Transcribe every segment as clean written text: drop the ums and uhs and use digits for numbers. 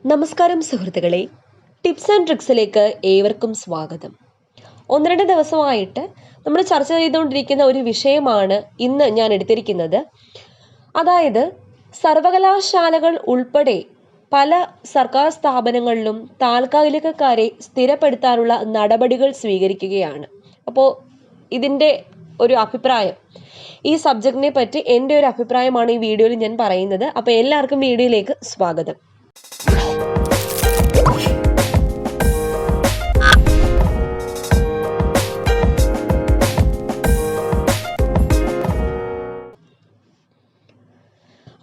നമസ്കാരം സുഹൃത്തുക്കളെ, tips and ട്രിക്സിലേക്ക് ഏവർക്കും സ്വാഗതം. 1-2 ദിവസമായിട്ട് നമ്മൾ ചർച്ച ചെയ്തുകൊണ്ടിരിക്കുന്ന ഒരു വിഷയമാണ് ഇന്ന് ഞാൻ എടുത്തിരിക്കുന്നത്. അതായത് സർവകലാശാലകൾ ഉൾപ്പെടെ പല സർക്കാർ സ്ഥാപനങ്ങളിലും താൽക്കാലികക്കാരെ സ്ഥിരപ്പെടുത്താനുള്ള നടപടികൾ സ്വീകരിക്കുകയാണ്. അപ്പോൾ ഇതിൻ്റെ ഒരു അഭിപ്രായം, ഈ സബ്ജക്റ്റിനെ പറ്റി എൻ്റെ ഒരു അഭിപ്രായമാണ് ഈ വീഡിയോയിൽ ഞാൻ പറയുന്നത്. അപ്പോൾ എല്ലാവർക്കും വീഡിയോയിലേക്ക് സ്വാഗതം.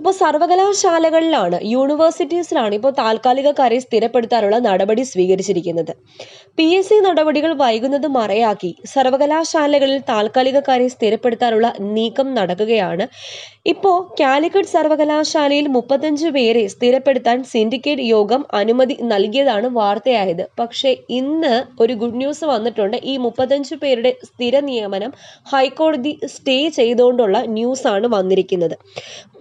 അപ്പോൾ സർവകലാശാലകളിലാണ്, യൂണിവേഴ്സിറ്റീസിലാണ് ഇപ്പോൾ താൽക്കാലികക്കാരെ സ്ഥിരപ്പെടുത്താനുള്ള നടപടി സ്വീകരിച്ചിരിക്കുന്നത്. PSC നടപടികൾ വൈകുന്നത് മറയാക്കി സർവകലാശാലകളിൽ താൽക്കാലികക്കാരെ സ്ഥിരപ്പെടുത്താനുള്ള നീക്കം നടക്കുകയാണ്. ഇപ്പോൾ കാലിക്കറ്റ് സർവകലാശാലയിൽ 35 പേരെ സ്ഥിരപ്പെടുത്താൻ സിൻഡിക്കേറ്റ് യോഗം അനുമതി നൽകിയതാണ് വാർത്തയായത്. പക്ഷേ ഇന്ന് ഒരു ഗുഡ് ന്യൂസ് വന്നിട്ടുണ്ട്. ഈ 35 പേരുടെ സ്ഥിര നിയമനം ഹൈക്കോടതി സ്റ്റേ ചെയ്തുകൊണ്ടുള്ള ന്യൂസാണ് വന്നിരിക്കുന്നത്.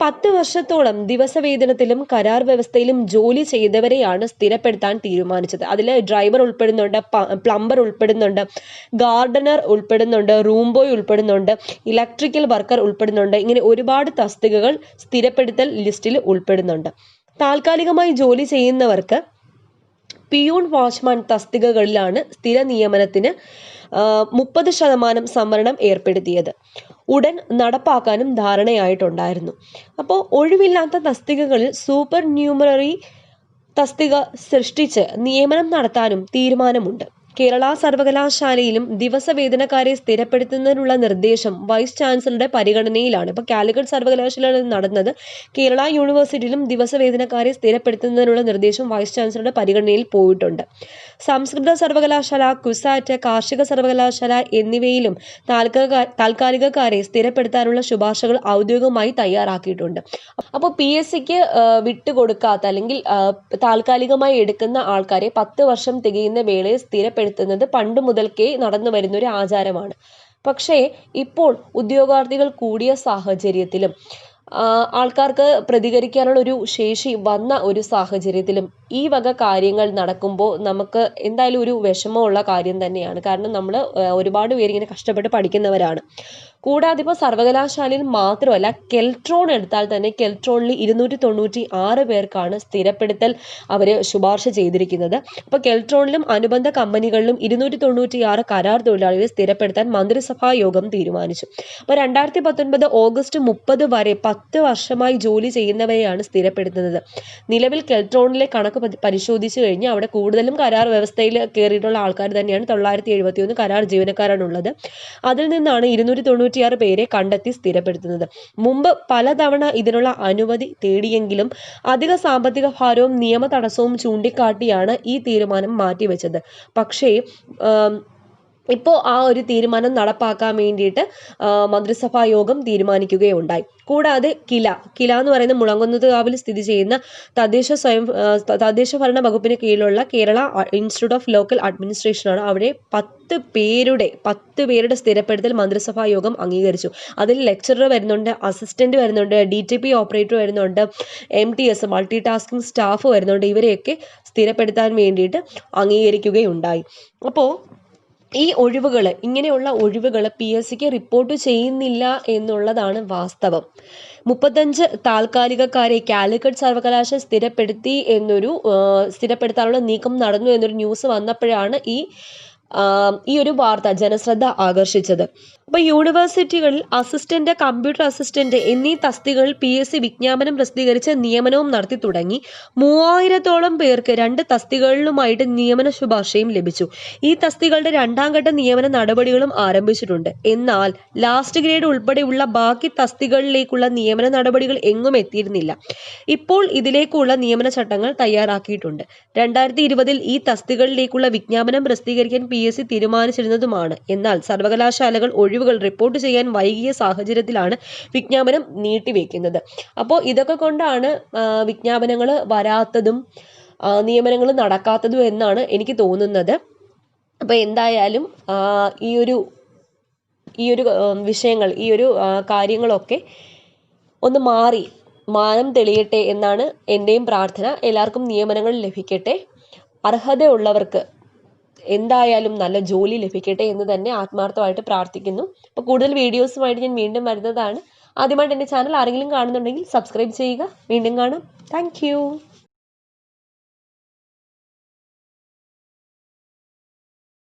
10 വർഷത്തോളം ദിവസവേതനത്തിലും കരാർ വ്യവസ്ഥയിലും ജോലി ചെയ്തവരെയാണ് സ്ഥിരപ്പെടുത്താൻ തീരുമാനിച്ചത്. അതിൽ ഡ്രൈവർ ഉൾപ്പെടുന്നുണ്ട്, പ്ലംബർ ഉൾപ്പെടുന്നുണ്ട്, ഗാർഡനർ ഉൾപ്പെടുന്നുണ്ട്, റൂം ബോയ് ഉൾപ്പെടുന്നുണ്ട്, ഇലക്ട്രിക്കൽ വർക്കർ ഉൾപ്പെടുന്നുണ്ട്. ഇങ്ങനെ ഒരുപാട് തസ്തികകൾ സ്ഥിരപ്പെടുത്തൽ ലിസ്റ്റിൽ ഉൾപ്പെടുന്നുണ്ട്. താൽക്കാലികമായി ജോലി ചെയ്യുന്നവർക്ക് പിയൂൺ വാച്ച്മാൻ തസ്തികകളിലാണ് സ്ഥിര നിയമനത്തിന് 30% സംവരണം ഏർപ്പെടുത്തിയത്. ഉടൻ നടപ്പാക്കാനും ധാരണയായിട്ടുണ്ടായിരുന്നു. അപ്പോൾ ഒഴിവില്ലാത്ത തസ്തികകളിൽ സൂപ്പർ ന്യൂമററി തസ്തിക സൃഷ്ടിച്ച് നിയമനം നടത്താനും തീരുമാനമുണ്ട്. കേരള സർവകലാശാലയിലും ദിവസവേതനക്കാരെ സ്ഥിരപ്പെടുത്തുന്നതിനുള്ള നിർദ്ദേശം വൈസ് ചാൻസലറുടെ പരിഗണനയിലാണ്. ഇപ്പോൾ കാലിക്കറ്റ് സർവകലാശാലയിൽ നടന്നത്. കേരള യൂണിവേഴ്സിറ്റിയിലും ദിവസവേതനക്കാരെ സ്ഥിരപ്പെടുത്തുന്നതിനുള്ള നിർദ്ദേശം വൈസ് ചാൻസലറുടെ പരിഗണനയിൽ പോയിട്ടുണ്ട്. സംസ്കൃത സർവകലാശാല, കുസാറ്റ്, കാർഷിക സർവകലാശാല എന്നിവയിലും താൽക്കാലികക്കാരെ സ്ഥിരപ്പെടുത്താനുള്ള ശുപാർശകൾ ഔദ്യോഗികമായി തയ്യാറാക്കിയിട്ടുണ്ട്. അപ്പോൾ PSCക്ക് വിട്ടുകൊടുക്കാത്ത അല്ലെങ്കിൽ താൽക്കാലികമായി എടുക്കുന്ന ആൾക്കാരെ 10 വർഷം തികയുന്ന വേളയിൽ സ്ഥിരപ്പെടുത്തുന്നത് പണ്ട് മുതൽക്കേ നടന്നു വരുന്ന ഒരു ആചാരമാണ്. പക്ഷേ ഇപ്പോൾ ഉദ്യോഗാർത്ഥികൾ കൂടിയ സാഹചര്യത്തിലും ആൾക്കാർക്ക് പ്രതികരിക്കാനുള്ള ഒരു ശേഷി വന്ന ഒരു സാഹചര്യത്തിലും ഈ വക കാര്യങ്ങൾ നടക്കുമ്പോൾ നമുക്ക് എന്തായാലും ഒരു വിഷമമുള്ള കാര്യം തന്നെയാണ്. കാരണം നമ്മൾ ഒരുപാട് പേര് ഇങ്ങനെ കഷ്ടപ്പെട്ട് പഠിക്കുന്നവരാണ്. കൂടാതെ ഇപ്പോൾ സർവകലാശാലയിൽ മാത്രമല്ല, കെൽട്രോൺ എടുത്താൽ തന്നെ കെൽട്രോണിൽ 296 പേർക്കാണ് സ്ഥിരപ്പെടുത്തൽ അവർ ശുപാർശ ചെയ്തിരിക്കുന്നത്. അപ്പോൾ കെൽട്രോണിലും അനുബന്ധ കമ്പനികളിലും 296 കരാർ തൊഴിലാളികളെ സ്ഥിരപ്പെടുത്താൻ മന്ത്രിസഭാ യോഗം തീരുമാനിച്ചു. അപ്പോൾ 2019 ഓഗസ്റ്റ് 30 വരെ 10 വർഷമായി ജോലി ചെയ്യുന്നവരെയാണ് സ്ഥിരപ്പെടുത്തുന്നത്. നിലവിൽ കെൽട്രോണിലെ കണക്ക് പരിശോധിച്ചു കഴിഞ്ഞാൽ അവിടെ കൂടുതലും കരാർ വ്യവസ്ഥയിൽ കയറിയിട്ടുള്ള ആൾക്കാർ തന്നെയാണ്. 971 കരാർ ജീവനക്കാരാണുള്ളത്. അതിൽ നിന്നാണ് 296 പേരെ കണ്ടെത്തി സ്ഥിരപ്പെടുത്തുന്നത്. മുമ്പ് പലതവണ ഇതിനുള്ള അനുമതി തേടിയെങ്കിലും അധിക സാമ്പത്തിക ഭാരവും നിയമ തടസ്സവും ചൂണ്ടിക്കാട്ടിയാണ് ഈ തീരുമാനം മാറ്റിവെച്ചത്. പക്ഷേ ഇപ്പോൾ ആ ഒരു തീരുമാനം നടപ്പാക്കാൻ വേണ്ടിയിട്ട് മന്ത്രിസഭാ യോഗം തീരുമാനിക്കുകയുണ്ടായി. കൂടാതെ കില എന്ന് പറയുന്ന മുളങ്കുന്നത്തുകാവിൽ സ്ഥിതി ചെയ്യുന്ന തദ്ദേശ ഭരണ വകുപ്പിന് കീഴിലുള്ള കേരള ഇൻസ്റ്റിറ്റ്യൂട്ട് ഓഫ് ലോക്കൽ അഡ്മിനിസ്ട്രേഷനാണ്. അവിടെ 10 പേരുടെ സ്ഥിരപ്പെടുത്തൽ മന്ത്രിസഭാ യോഗം അംഗീകരിച്ചു. അതിൽ ലെക്ചറർ വരുന്നുണ്ട്, അസിസ്റ്റന്റ് വരുന്നുണ്ട്, DTP ഓപ്പറേറ്റർ വരുന്നുണ്ട്, MTS മൾട്ടി ടാസ്കിംഗ് സ്റ്റാഫ് വരുന്നുണ്ട്. ഇവരെയൊക്കെ സ്ഥിരപ്പെടുത്താൻ വേണ്ടിയിട്ട് അംഗീകരിക്കുകയുണ്ടായി. അപ്പോൾ ഈ ഇങ്ങനെയുള്ള ഒഴിവുകൾ PSCക്ക് റിപ്പോർട്ട് ചെയ്യുന്നില്ല എന്നുള്ളതാണ് വാസ്തവം. 35 താൽക്കാലികക്കാരെ കാലിക്കറ്റ് സർവകലാശാല സ്ഥിരപ്പെടുത്താനുള്ള നീക്കം നടന്നു എന്നൊരു ന്യൂസ് വന്നപ്പോഴാണ് ഈ ഒരു വാർത്ത ജനശ്രദ്ധ ആകർഷിച്ചത്. അപ്പോൾ യൂണിവേഴ്സിറ്റികളിൽ അസിസ്റ്റന്റ്, കമ്പ്യൂട്ടർ അസിസ്റ്റന്റ് എന്നീ തസ്തികകളിൽ PSC വിജ്ഞാപനം പ്രസിദ്ധീകരിച്ച് നിയമനവും നടത്തി തുടങ്ങി. 3000-ഓളം പേർക്ക് 2 തസ്തികകളിലുമായിട്ട് നിയമന ശുപാർശയും ലഭിച്ചു. ഈ തസ്തികകളുടെ 2ാം ഘട്ട നിയമന നടപടികളും ആരംഭിച്ചിട്ടുണ്ട്. എന്നാൽ ലാസ്റ്റ് ഗ്രേഡ് ഉൾപ്പെടെയുള്ള ബാക്കി തസ്തികകളിലേക്കുള്ള നിയമന നടപടികൾ എങ്ങും എത്തിയിരുന്നില്ല. ഇപ്പോൾ ഇതിലേക്കുള്ള നിയമന ചട്ടങ്ങൾ തയ്യാറാക്കിയിട്ടുണ്ട്. 2020 ഈ തസ്തികകളിലേക്കുള്ള വിജ്ഞാപനം പ്രസിദ്ധീകരിക്കാൻ PSC തീരുമാനിച്ചിരുന്നതുമാണ്. എന്നാൽ സർവകലാശാലകൾ ഒഴിവുകൾ റിപ്പോർട്ട് ചെയ്യാൻ വൈകിയ സാഹചര്യത്തിലാണ് വിജ്ഞാപനം നീട്ടിവെക്കുന്നത്. അപ്പോൾ ഇതൊക്കെ കൊണ്ടാണ് വിജ്ഞാപനങ്ങൾ വരാത്തതും നിയമനങ്ങൾ നടക്കാത്തതും എന്നാണ് എനിക്ക് തോന്നുന്നത്. അപ്പോൾ എന്തായാലും ഈ ഒരു വിഷയങ്ങൾ, കാര്യങ്ങളൊക്കെ ഒന്ന് മാറി മാനം തെളിയട്ടെ എന്നാണ് എൻ്റെയും പ്രാർത്ഥന. എല്ലാവർക്കും നിയമനങ്ങൾ ലഭിക്കട്ടെ. അർഹതയുള്ളവർക്ക് എന്തായാലും നല്ല ജോലി ലഭിക്കട്ടെ എന്ന് തന്നെ ആത്മാർത്ഥമായിട്ട് പ്രാർത്ഥിക്കുന്നു. അപ്പോൾ കൂടുതൽ വീഡിയോസുമായിട്ട് ഞാൻ വീണ്ടും വരുന്നതാണ്. ആദ്യമായിട്ട് എൻ്റെ ചാനൽ ആരെങ്കിലും കാണുന്നുണ്ടെങ്കിൽ സബ്സ്ക്രൈബ് ചെയ്യുക. വീണ്ടും കാണാം. താങ്ക്